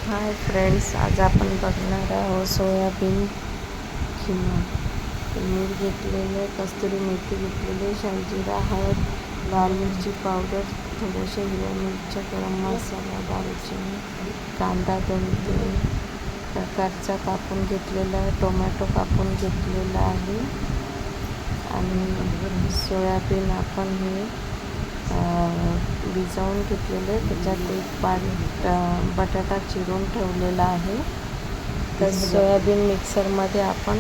Hi friends, आज आपण बघणार आहोत सोयाबीन खिमा. मीठ घेतलेले, कस्तुरी मेथी घेतलेले, शाहीजिरा, हळद, लाल मिरची पावडर, थोडेसे हिरव्या मिरच्या, गरम मसाला, दालचिनी, कांदा 2-3 प्रकारचा कापून घेतलेला आहे, टोमॅटो कापून घेतलेला आहे आणि सोयाबीन आपण हे भिजवून घेतलेले. त्याच्यात एक बटाटा चिरून ठेवलेला आहे. तर सोयाबीन मिक्सरमध्ये आपण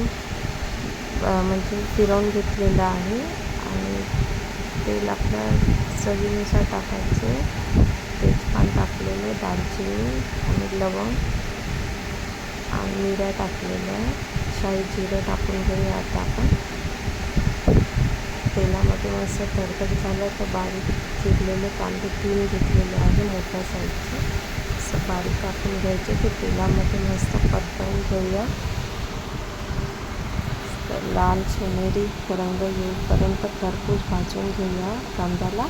म्हणजे फिरवून घेतलेलं आहे आणि तेल आपल्या चवीनुसार टाकायचे. तेजपान टाकलेले, दालचिनी आणि लवंग आणि मिऱ्या टाकलेल्या, शाही जिरं टाकून घेऊया. आता आपण तेलामध्ये मस्त तडतड झालं तर बारीक चिरलेले कांदे 3 घेतलेले आहे, मोठ्या साईजचे. असं बारीक कापून घ्यायचे. ते तेलामध्ये मस्त परतवून घेऊया. तर लाल सोनेरी रंग येईपर्यंत खरपूस भाजून घेऊया कांद्याला.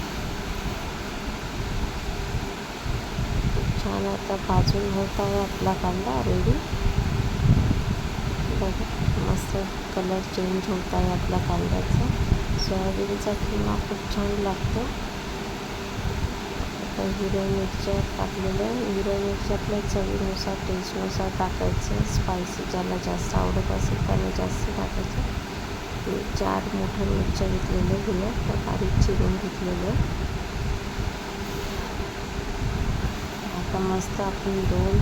छान आता भाजून होत आहे आपला कांदा रेडी. बघा, मस्त कलर चेंज होत आहे आपल्या कांद्याचा. सोयाबीनचा खिमा खूप छान लागतो. आता हिरव्या मिरच्या टाकलेल्या. हिरव्या मिरच्या आपल्या चवीनुसार, टेस्टनुसार टाकायचं. स्पायसी ज्याला जास्त आवडत असेल त्याने जास्त टाकायचं. मी 4 मोठ्या मिरच्या घेतलेल्या हिरव्या, त्या बारीक चिरून घेतलेल्या. आता मस्त आपण 2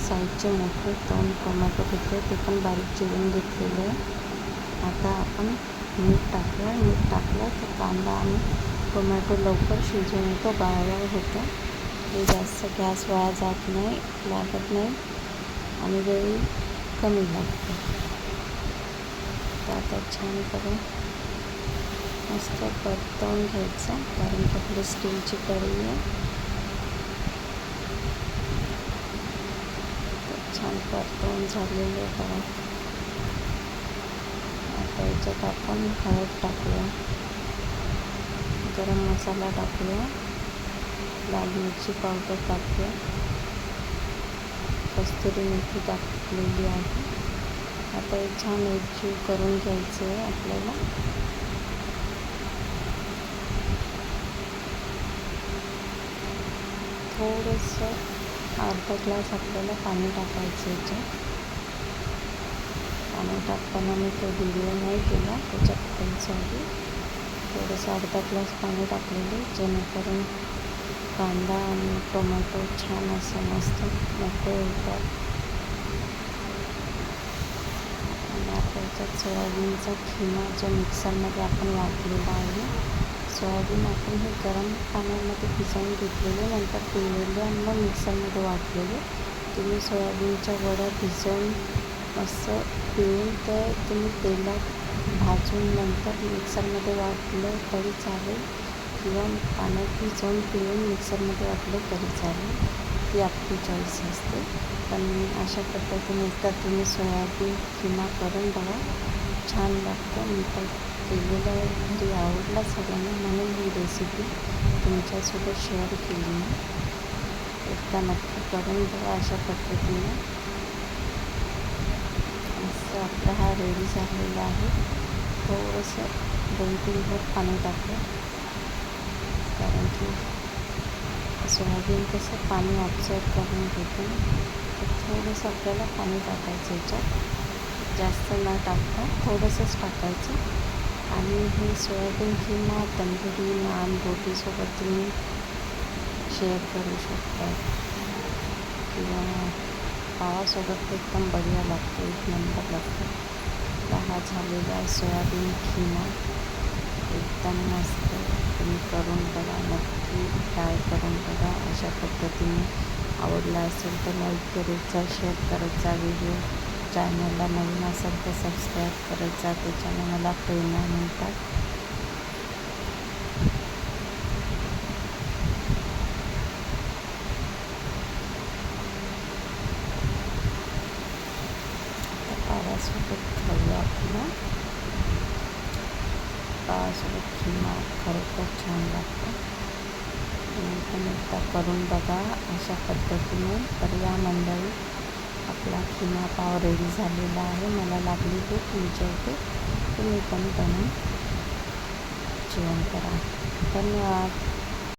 साईजचे मोठे 2 टोमॅटो घेतले, ते पण बारीक चिरून घेतलेले. आता आपण मीठ टाकूया. मीठ टाकलं तर कांदा आणि टोमॅटो लवकर शिजून येतो, गाळागाळ होतो. हे जास्त गॅस वाया जात नाही, लागत नाही आणि वेळ कमी लागतो. तर आता छान करून मस्त परतवून घ्यायचं, कारण की आपली स्टीलची कढई आहे. छान परतवून झालेले बघा. आता याच्यात आपण हळद टाकूया, गरम मसाला टाकूया, लाल मिरची पावडर टाकूया, कस्तुरी मेथी टाकलेली आहे. आता हे छान एकजीव करून घ्यायचं आहे आपल्याला. थोडंसं अर्धा ग्लास आपल्याला पाणी टाकायचं याच्यात. पाणी टाकताना मी तो व्हिडिओ नाही केला, त्याच्यासाठी थोडंसं अर्धा ग्लास पाणी टाकलेले, जेणेकरून कांदा आणि टोमॅटो छान असं मस्त मोकळे होतात. आणि आता याच्यात सोयाबीनचा खिमा जो मिक्सरमध्ये आपण वाटलेला आहे. सोयाबीन आपण हे गरम पाण्यामध्ये भिजवून घेतलेले, नंतर पिळलेले आणि मग मिक्सरमध्ये वाटलेले. तुम्ही सोयाबीनच्या वड्या भिजवून मस्त पिळून तर तुम्ही तेलात भाजून नंतर मिक्सरमध्ये वाटलं तरी चालेल, किंवा पाण्यात भिजवून पिळून मिक्सरमध्ये वाटलं तरी चालेल. ती आपली चॉईस असते. पण अशा पद्धतीने एकदा तुम्ही सोयाबीन खिमा करून बघा, छान लागतं. मी तर केलेलं आहे, घरी आवडला सगळ्यांना, म्हणून ही रेसिपी तुमच्यासोबत शेअर केली मी. एकदा नक्की करून बघा अशा पद्धतीने. मस्त आपला हा रेडी झालेला आहे. थोडंसं 2-3 घोट पाणी टाकलं, कारण की सोयाबीन कसं पाणी ऑब्झर्व करून घेते, तर थोडंसं आपल्याला पाणी टाकायचं याच्यात. जास्त न टाकता थोडंसंच टाकायचं. आणि हे सोयाबीन खिमा तंदुरी, नान, रोटीसोबत तुम्ही शेअर करू शकता, किंवा पावासोबत एकदम बढिया लागतो, एक नंबर लागतो. हा झालेला आहे सोयाबीन खिमा, एकदम मस्त. तुम्ही करून बघा, नक्की ट्राय करून बघा. अशा पद्धतीने आवडला असेल तर लाईक करत जा, शेअर करत जा व्हिडिओ. चॅनलला नवीन असेल तर सबस्क्राईब करत जा, त्याच्याने मला प्रेरणा मिळतात. पावासोबत खाऊया आपला. पावासोबत खिमा खरोखर छान लागतो. तुम्ही पण एकदा करून बघा अशा पद्धतीने. तर या मंडळी, आपला खिमा पाव रेडी झालेला आहे. मला लागली भूक, मी जेवते. तुम्ही पण बनवून जेवण करा. धन्यवाद.